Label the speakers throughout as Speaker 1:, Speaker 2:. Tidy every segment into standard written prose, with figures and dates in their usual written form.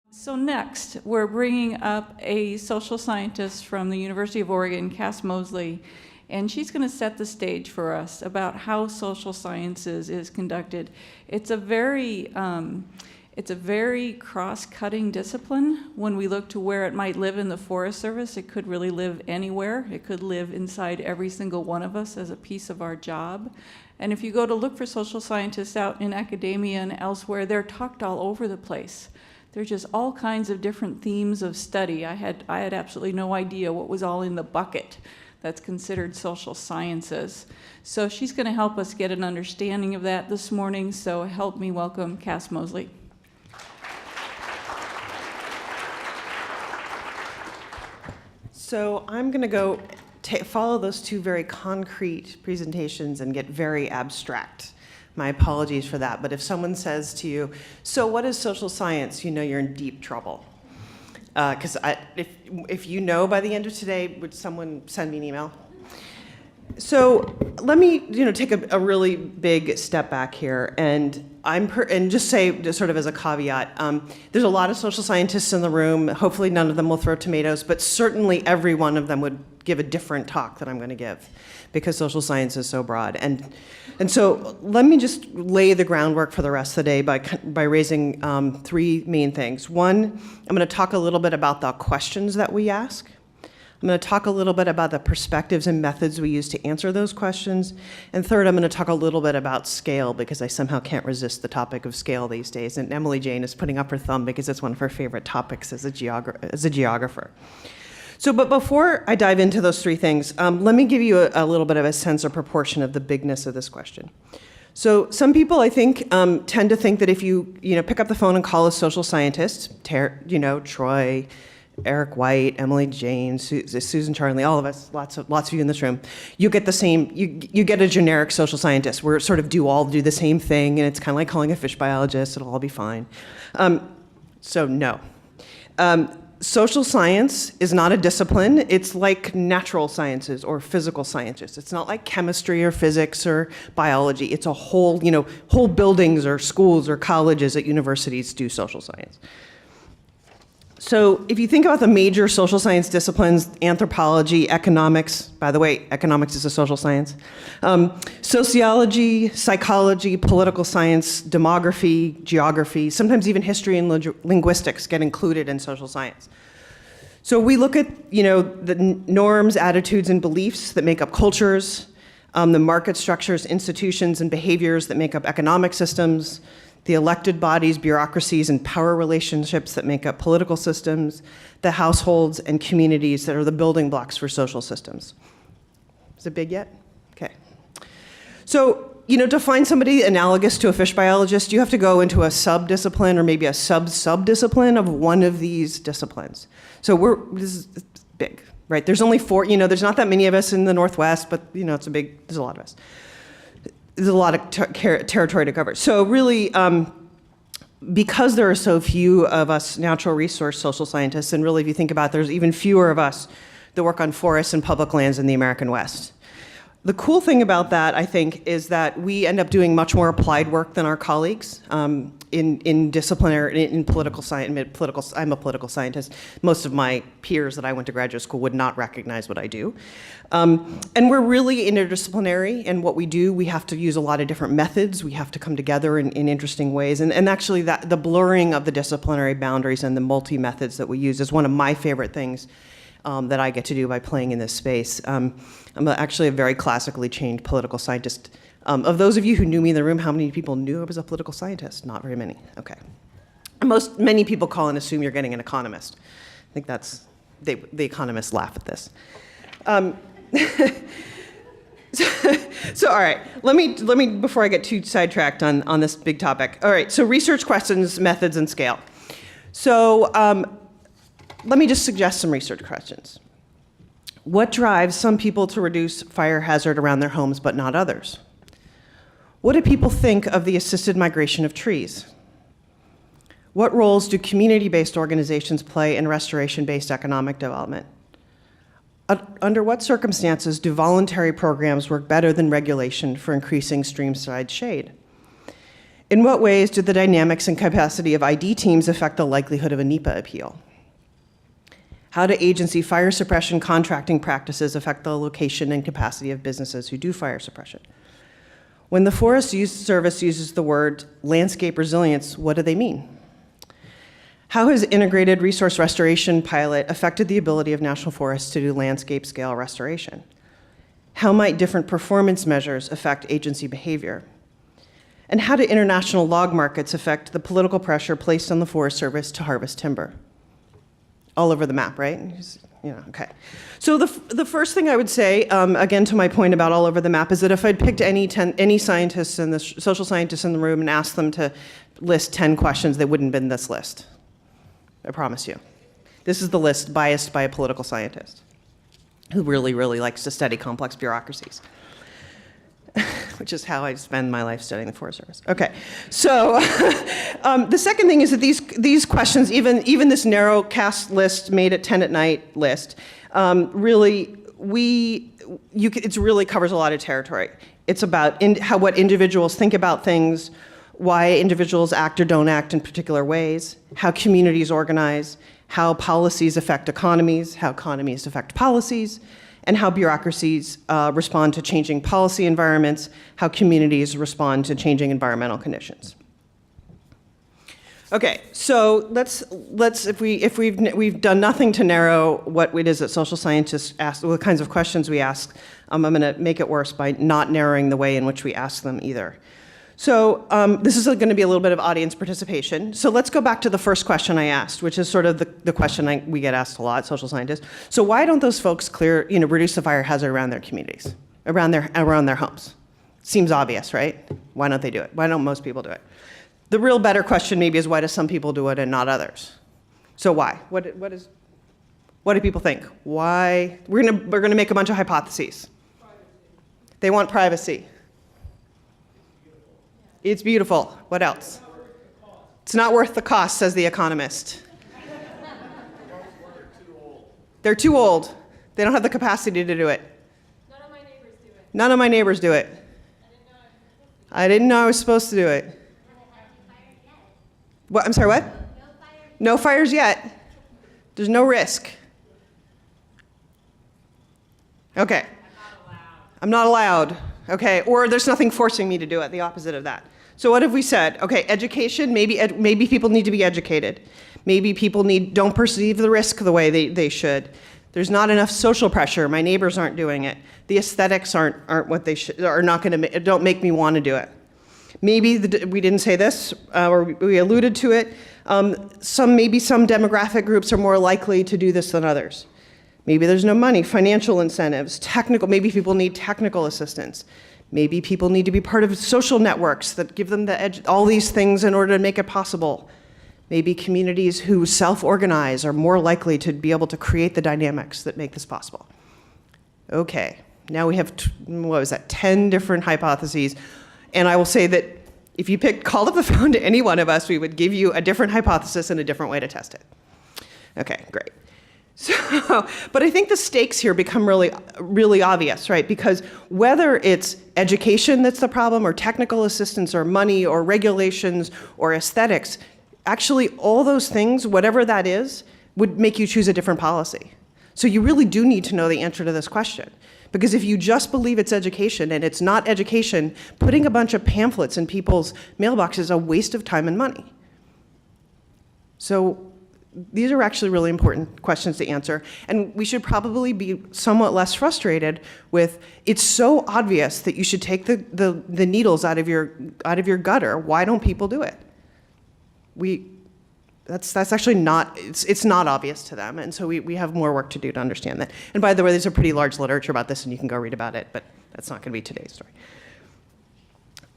Speaker 1: So next, we're bringing up a social scientist from the University of Oregon, Cass Mosley, and she's going to set the stage for us about how social sciences is conducted. It's a very cross-cutting discipline. When we look to where it might live in the Forest Service, it could really live anywhere. It could live inside every single one of us as a piece of our job. And if you go to look for social scientists out in academia and elsewhere, they're tucked all over the place. There's just all kinds of different themes of study. I had absolutely no idea what was all in the bucket that's considered social sciences. So she's going to help us get an understanding of that this morning. So help me welcome Cass Mosley.
Speaker 2: So I'm going to go follow those two very concrete presentations and get very abstract. My apologies for that, but if someone says to you, so what is social science, you know you're in deep trouble. Because if you know by the end of today, would someone send me an email? So let me take a really big step back here, and just say, just sort of as a caveat, there's a lot of social scientists in the room. Hopefully none of them will throw tomatoes, but certainly every one of them would give a different talk that I'm going to give, because social science is so broad. And so let me just lay the groundwork for the rest of the day by raising three main things. One, I'm going to talk a little bit about the questions that we ask. I'm going to talk a little bit about the perspectives and methods we use to answer those questions. And third, I'm going to talk a little bit about scale, because I somehow can't resist the topic of scale these days. And Emily Jane is putting up her thumb because it's one of her favorite topics as a geographer. So, but before I dive into those three things, let me give you a little bit of a sense or proportion of the bigness of this question. So some people, I think, tend to think that if you pick up the phone and call a social scientist, Troy, Eric White, Emily Jane, Susan Charnley, all of us, lots of you in this room, you get the same, you get a generic social scientist. We're sort of all do the same thing, and it's kind of like calling a fish biologist. It'll all be fine. So no. Social science is not a discipline. It's like natural sciences or physical sciences. It's not like chemistry or physics or biology. It's a whole buildings or schools or colleges at universities do social science. So if you think about the major social science disciplines, anthropology, economics, by the way, economics is a social science, sociology, psychology, political science, demography, geography, sometimes even history and linguistics get included in social science. So we look at the norms, attitudes, and beliefs that make up cultures, the market structures, institutions, and behaviors that make up economic systems, the elected bodies, bureaucracies, and power relationships that make up political systems, the households and communities that are the building blocks for social systems. Is it big yet? Okay. So, to find somebody analogous to a fish biologist, you have to go into a sub-discipline or maybe a sub-sub-discipline of one of these disciplines. So this is big, right? There's only four, there's not that many of us in the Northwest, but there's a lot of us. There's a lot of territory to cover. So really, because there are so few of us natural resource social scientists, and really if you think about it, there's even fewer of us that work on forests and public lands in the American West. The cool thing about that, I think, is that we end up doing much more applied work than our colleagues in disciplinary, in political science. I'm a political scientist. Most of my peers that I went to graduate school would not recognize what I do. And we're really interdisciplinary in what we do. We have to use a lot of different methods. We have to come together in interesting ways. And actually, the blurring of the disciplinary boundaries and the multi-methods that we use is one of my favorite things that I get to do by playing in this space. I'm actually a very classically trained political scientist. Of those of you who knew me in the room, how many people knew I was a political scientist? Not very many. Okay. Many people call and assume you're getting an economist. I think the economists laugh at this. So all right, let me before I get too sidetracked on this big topic. All right, so research questions, methods, and scale. So let me just suggest some research questions. What drives some people to reduce fire hazard around their homes but not others? What do people think of the assisted migration of trees? What roles do community-based organizations play in restoration-based economic development? Under what circumstances do voluntary programs work better than regulation for increasing streamside shade? In what ways do the dynamics and capacity of ID teams affect the likelihood of a NEPA appeal? How do agency fire suppression contracting practices affect the location and capacity of businesses who do fire suppression? When the Forest Service uses the word landscape resilience, what do they mean? How has integrated resource restoration pilot affected the ability of national forests to do landscape scale restoration? How might different performance measures affect agency behavior? And how do international log markets affect the political pressure placed on the Forest Service to harvest timber? All over the map, right? Okay. So the first thing I would say, again to my point about all over the map, is that if I'd picked any scientists and the social scientists in the room and asked them to list 10 questions, they wouldn't have been this list. I promise you. This is the list biased by a political scientist who really, really likes to study complex bureaucracies, which is how I spend my life studying the Forest Service. Okay, so the second thing is that these questions, even this narrow cast list made at 10 at night list, it really covers a lot of territory. It's about what individuals think about things, why individuals act or don't act in particular ways, how communities organize, how policies affect economies, how economies affect policies, and how bureaucracies respond to changing policy environments, how communities respond to changing environmental conditions. Okay, so let's if we've done nothing to narrow what it is that social scientists ask, the kinds of questions we ask, I'm going to make it worse by not narrowing the way in which we ask them either. So this is going to be a little bit of audience participation. So let's go back to the first question I asked, which is sort of the question we get asked a lot, social scientists. So why don't those folks reduce the fire hazard around their communities, around their homes? Seems obvious, right? Why don't they do it? Why don't most people do it? The real better question maybe is why do some people do it and not others? So why? What do people think? Why? We're gonna make a bunch of hypotheses. Privacy. They want privacy. It's beautiful. What else? It's not worth the cost, says the economist. They're too old. They don't have the capacity to do it.
Speaker 3: None of my neighbors do it.
Speaker 2: None of my neighbors do it. I didn't know I was supposed to do it. What? I'm sorry, what? No fires yet. There's no risk. Okay. I'm not allowed. Okay, or there's nothing forcing me to do it, the opposite of that. So what have we said? Okay, education, maybe people need to be educated. Maybe people don't perceive the risk the way they should. There's not enough social pressure. My neighbors aren't doing it. The aesthetics aren't what they should, are not going to, don't make me want to do it. Maybe we didn't say this, or we alluded to it. Maybe some demographic groups are more likely to do this than others. Maybe there's no money, financial incentives, maybe people need technical assistance. Maybe people need to be part of social networks that give them all these things in order to make it possible. Maybe communities who self-organize are more likely to be able to create the dynamics that make this possible. Okay, now we have, 10 different hypotheses. And I will say that if you called up the phone to any one of us, we would give you a different hypothesis and a different way to test it. Okay, great. So, but I think the stakes here become really, really obvious, right? Because whether it's education that's the problem, or technical assistance, or money, or regulations, or aesthetics, actually all those things, whatever that is, would make you choose a different policy. So you really do need to know the answer to this question. Because if you just believe it's education and it's not education, putting a bunch of pamphlets in people's mailboxes is a waste of time and money. So these are actually really important questions to answer, and we should probably be somewhat less frustrated with, it's so obvious that you should take the needles out of your gutter. Why don't people do it? That's actually not, it's not obvious to them, and so we have more work to do to understand that. And by the way, there's a pretty large literature about this, and you can go read about it, but that's not going to be today's story.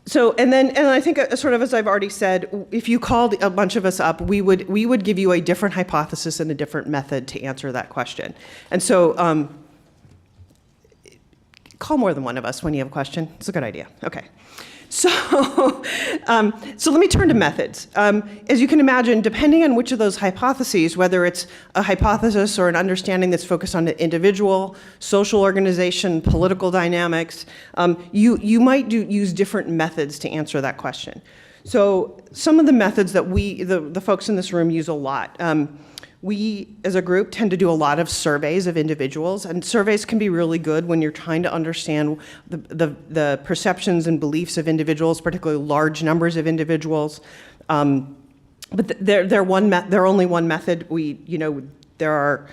Speaker 2: So, and I think sort of as I've already said, if you called a bunch of us up, we would give you a different hypothesis and a different method to answer that question. And so, call more than one of us when you have a question. It's a good idea. Okay. So, so let me turn to methods. As you can imagine, depending on which of those hypotheses, whether it's a hypothesis or an understanding that's focused on the individual, social organization, political dynamics, you might use different methods to answer that question. So some of the methods that the folks in this room use a lot. We, as a group, tend to do a lot of surveys of individuals, and surveys can be really good when you're trying to understand the perceptions and beliefs of individuals, particularly large numbers of individuals. But they're only one method. There are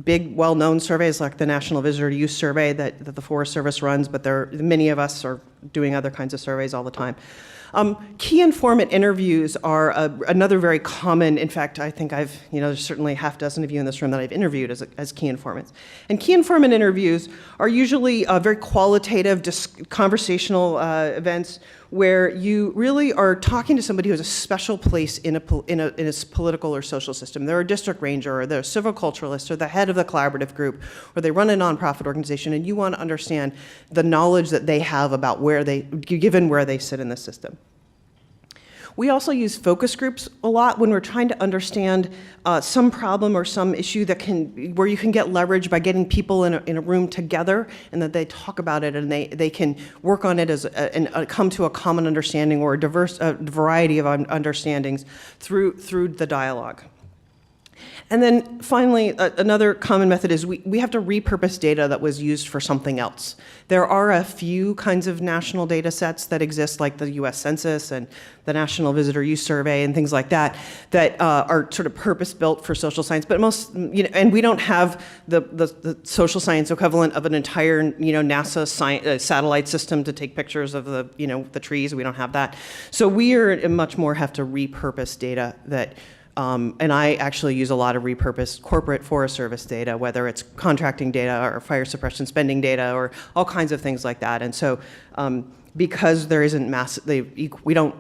Speaker 2: big, well-known surveys like the National Visitor Use Survey that the Forest Service runs, but many of us are doing other kinds of surveys all the time. Key informant interviews are another very common, in fact, I think there's certainly half dozen of you in this room that I've interviewed as key informants. And key informant interviews are usually very qualitative, conversational events where you really are talking to somebody who has a special place in a political or social system. They're a district ranger, or they're a silviculturalist, or the head of the collaborative group, or they run a nonprofit organization, and you want to understand the knowledge that they have about given where they sit in the system. We also use focus groups a lot when we're trying to understand some problem or some issue where you can get leverage by getting people in a room together, and that they talk about it and they can work on it and come to a common understanding or a variety of understandings through the dialogue. And then finally, another common method is we have to repurpose data that was used for something else. There are a few kinds of national data sets that exist, like the US Census and the National Visitor Use Survey and things like that, that are sort of purpose-built for social science. But and we don't have the social science equivalent of an entire, NASA satellite system to take pictures of the trees. We don't have that. So we much more have to repurpose data that. And I actually use a lot of repurposed corporate Forest Service data, whether it's contracting data or fire suppression spending data or all kinds of things like that. And so because there isn't we don't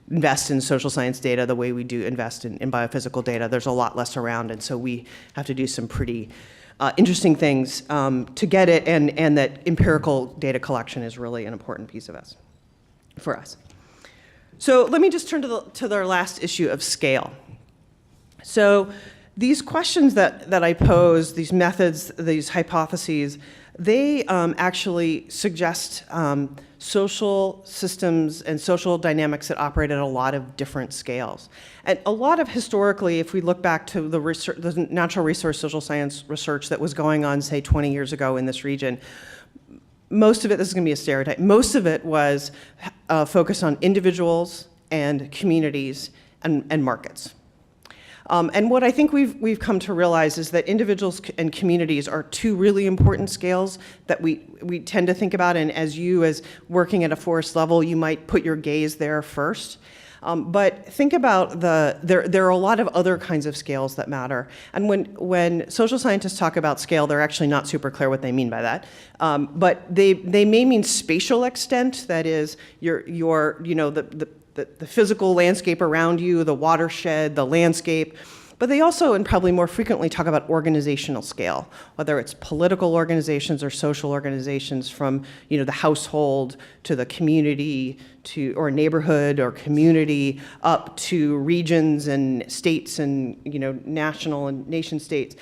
Speaker 2: invest in social science data the way we do invest in biophysical data, there's a lot less around. And so we have to do some pretty interesting things to get it, and that empirical data collection is really an important piece of for us. So let me just turn to their last issue of scale. So these questions that I pose, these methods, these hypotheses, they actually suggest social systems and social dynamics that operate at a lot of different scales. And a lot of historically, if we look back to the natural resource social science research that was going on, say, 20 years ago in this region, most of it, this is going to be a stereotype, most of it was focused on individuals and communities and markets. And what I think we've come to realize is that individuals and communities are two really important scales that we tend to think about, and as working at a forest level, you might put your gaze there first. But think about there are a lot of other kinds of scales that matter. And when social scientists talk about scale, they're actually not super clear what they mean by that. But they may mean spatial extent, that is the physical landscape around you, the watershed, the landscape. But they also, and probably more frequently, talk about organizational scale, whether it's political organizations or social organizations, from the household to the community or neighborhood or community up to regions and states and national and nation states.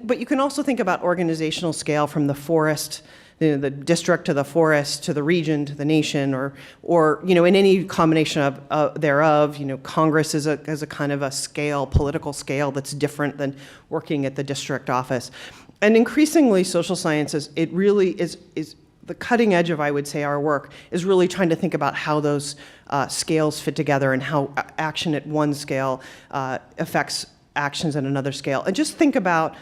Speaker 2: But you can also think about organizational scale from the forest, the district to the forest to the region to the nation, or in any combination thereof. Congress is a kind of a scale, political scale, that's different than working at the district office. And increasingly, social sciences, it really is the cutting edge of, I would say, our work is really trying to think about how those scales fit together and how action at one scale affects actions at another scale. And just think about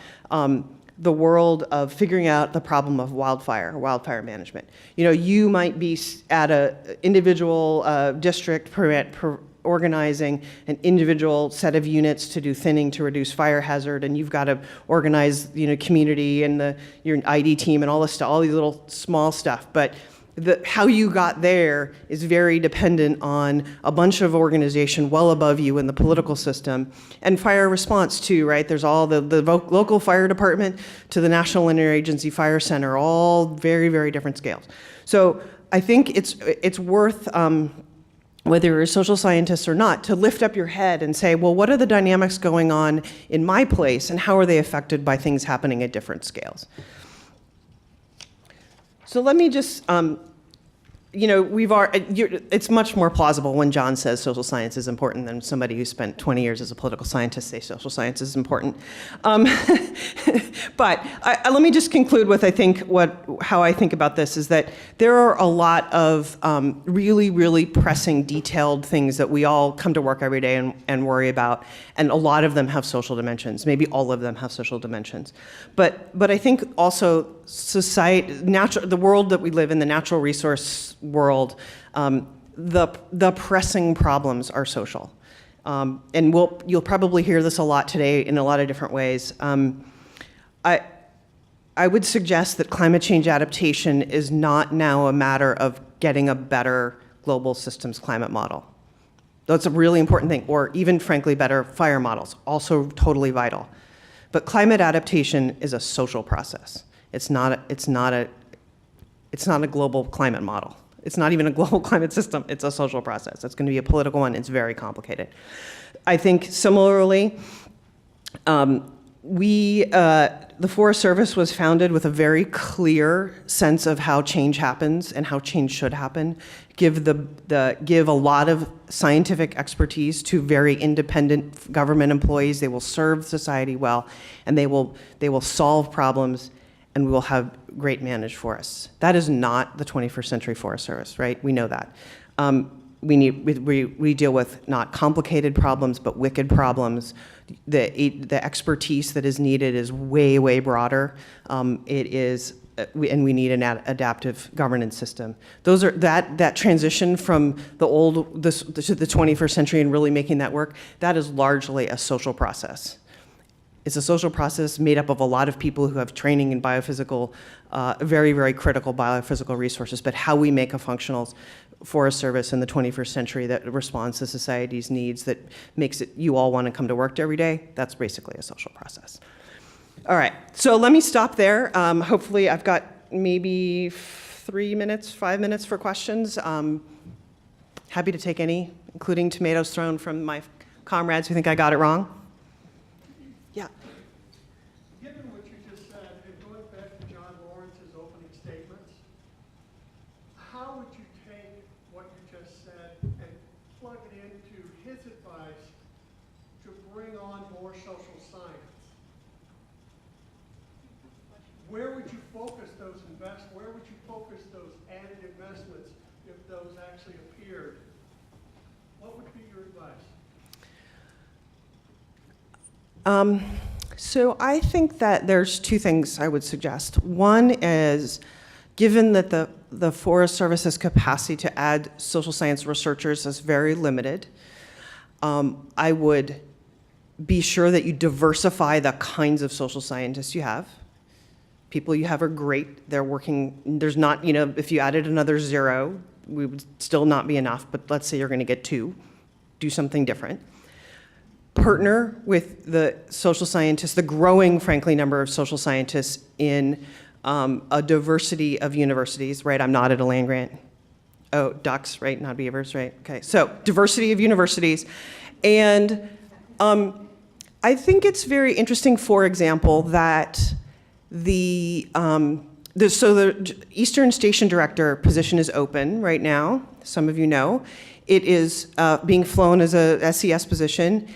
Speaker 2: the world of figuring out the problem of wildfire management. You might be at an individual district organizing an individual set of units to do thinning to reduce fire hazard, and you've got to organize, community and your ID team and all this stuff, all these little small stuff. But how you got there is very dependent on a bunch of organization well above you in the political system, and fire response too, right? There's all the local fire department to the National Interagency Fire Center, all very, very different scales. So I think it's worth, whether you're a social scientist or not, to lift up your head and say, well, what are the dynamics going on in my place, and how are they affected by things happening at different scales? So let me just you know, it's much more plausible when John says social science is important than somebody who spent 20 years as a political scientist say social science is important. But let me just conclude with, I think, how I think about this is that there are a lot of really, really pressing, detailed things that we all come to work every day and worry about, and a lot of them have social dimensions. Maybe all of them have social dimensions. But I think also the world that we live in, the natural resource world, the pressing problems are social. And you'll probably hear this a lot today in a lot of different ways. I would suggest that climate change adaptation is not now a matter of getting a better global systems climate model. That's a really important thing, or even frankly better fire models, also totally vital. But climate adaptation is a social process. It's not a global climate model. It's not even a global climate system. It's a social process. It's going to be a political one. It's very complicated. I think similarly, the Forest Service was founded with a very clear sense of how change happens and how change should happen. Give a lot of scientific expertise to very independent government employees. They will serve society well, and they will solve problems, and we will have great managed forests. That is not the 21st century Forest Service, right? We know that. We deal with not complicated problems, but wicked problems. The expertise that is needed is way, way broader. And we need an adaptive governance system. That transition from the old to the 21st century and really making that work, that is largely a social process. It's a social process made up of a lot of people who have training in biophysical, very, very critical biophysical resources, but how we make a functional Forest Service in the 21st century that responds to society's needs, that makes it you all want to come to work every day, that's basically a social process. All right, so let me stop there. Hopefully I've got maybe 5 minutes for questions. Happy to take any, including tomatoes thrown from my comrades who think I got it wrong. Yeah.
Speaker 4: Given what you just said, and going back to John Lawrence's opening statements, how would you take what you just said and plug it into his advice to bring on more social science? Where would you focus those investments? Where would you focus those added investments if those actually appeared? What would be your advice?
Speaker 2: So I think that there's two things I would suggest. One is, given that the Forest Service's capacity to add social science researchers is very limited, I would be sure that you diversify the kinds of social scientists you have. People you have are great. They're working, there's not, if you added another 0, we would still not be enough, but let's say you're going to get 2. Do something different. Partner with the social scientists, the growing, frankly, number of social scientists in a diversity of universities, right? I'm not at a land grant. Oh, ducks, right? Not beavers, right? Okay, so diversity of universities. And I think it's very interesting, for example, that the Eastern Station Director position is open right now. Some of you know. It is being flown as a SES position.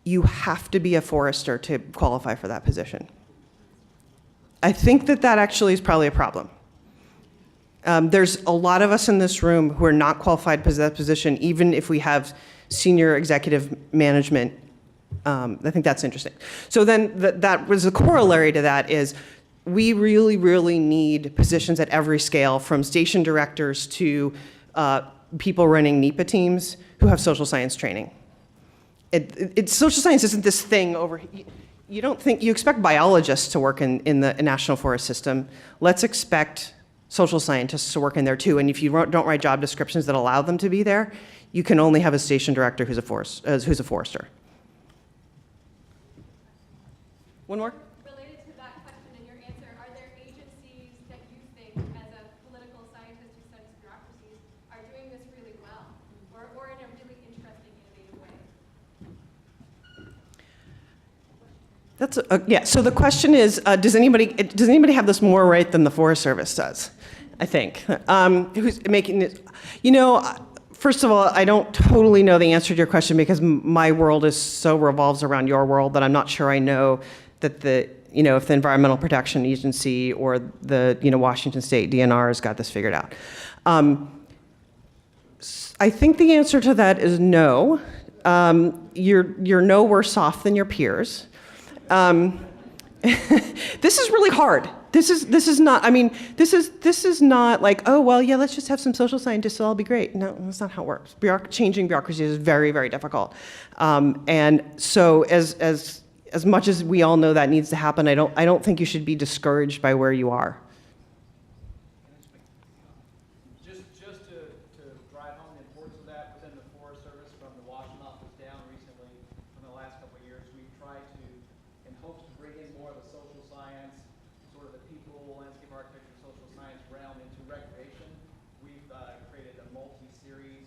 Speaker 2: You have to be a forester to qualify for that position. I think that actually is probably a problem. There's a lot of us in this room who are not qualified for that position, even if we have senior executive management. I think that's interesting. So then that was a corollary to that is we really, really need positions at every scale, from station directors to people running NEPA teams who have social science training. Social science isn't this thing over. You expect biologists to work in the National Forest System. Let's expect social scientists to work in there too. And if you don't write job descriptions that allow them to be there, you can only have a station director who's a forester. One more.
Speaker 3: Related to that question and your answer, are there agencies that you think, as a political scientist who studies bureaucracies, are doing this really well, or in a really interesting, innovative way?
Speaker 2: Yeah. So the question is, does anybody have this more right than the Forest Service does? I think, who's making it, you know, first of all, I don't totally know the answer to your question because my world is so revolves around your world that I'm not sure I know that if the Environmental Protection Agency or the, Washington State DNR has got this figured out. I think the answer to that is no. You're no worse off than your peers. This is really hard. This is not, this is not like, oh, well, yeah, let's just have some social scientists, it'll all be great. No, that's not how it works. Changing bureaucracy is very, very difficult. And so as much as we all know that needs to happen, I don't think you should be discouraged by where you are.
Speaker 5: Just to drive home the importance of that within the Forest Service, from the Washington office down recently, from the last couple of years, we've tried to, in hopes to bring in more of the social science, sort of the people, landscape architecture, social science realm into recreation. We've created a multi-series.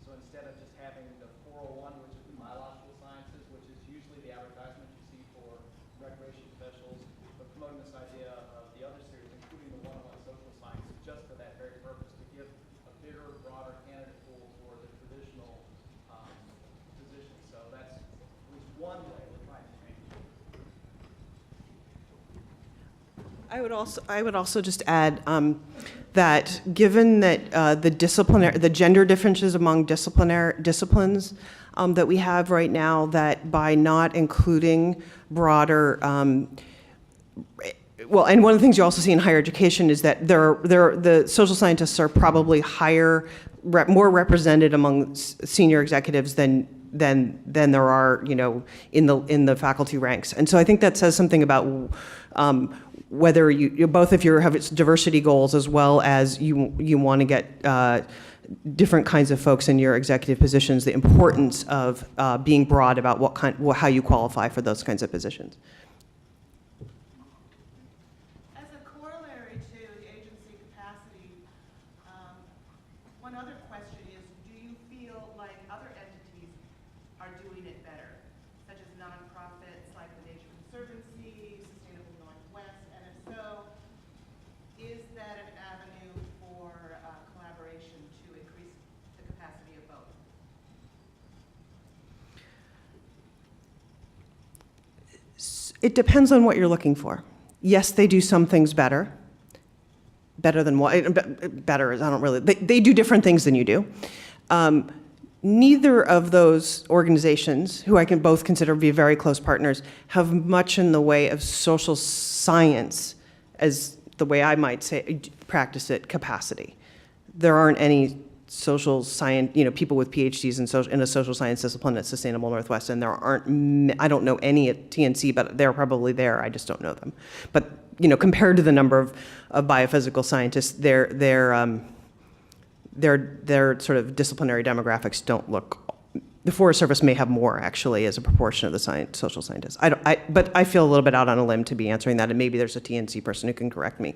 Speaker 5: So instead of just having the 401, which is the biological sciences, which is usually the advertisement you see for recreation specials, but promoting this idea of the other series, including the one-on-one social sciences, just for that very purpose, to give a bigger, broader candidate pool for the traditional positions. So that's at least one way we're trying to change it.
Speaker 2: I would also just add that given that the gender differences among disciplines that we have right now, that by not including broader, well, and one of the things you also see in higher education is that the social scientists are probably more represented among senior executives than there are, in the faculty ranks. And so I think that says something about whether both if you have diversity goals as well as you want to get different kinds of folks in your executive positions, the importance of being broad about how you qualify for those kinds of positions.
Speaker 6: As a corollary to the agency capacity, one other question is, do you feel like other entities are doing it better, such as nonprofits like the Nature Conservancy, Sustainable Northwest, and if so, is that an avenue for collaboration to increase the capacity of both?
Speaker 2: It depends on what you're looking for. Yes, they do some things better. Better than what? Better is, I don't really, they do different things than you do. Neither of those organizations, who I can both consider to be very close partners, have much in the way of social science, as the way I might say, practice it, capacity. There aren't any social science, people with PhDs in a social science discipline at Sustainable Northwest, and there aren't, I don't know any at TNC, but they're probably there, I just don't know them. But, compared to the number of biophysical scientists, their sort of disciplinary demographics don't look, the Forest Service may have more, actually, as a proportion of the social scientists. But I feel a little bit out on a limb to be answering that, and maybe there's a TNC person who can correct me.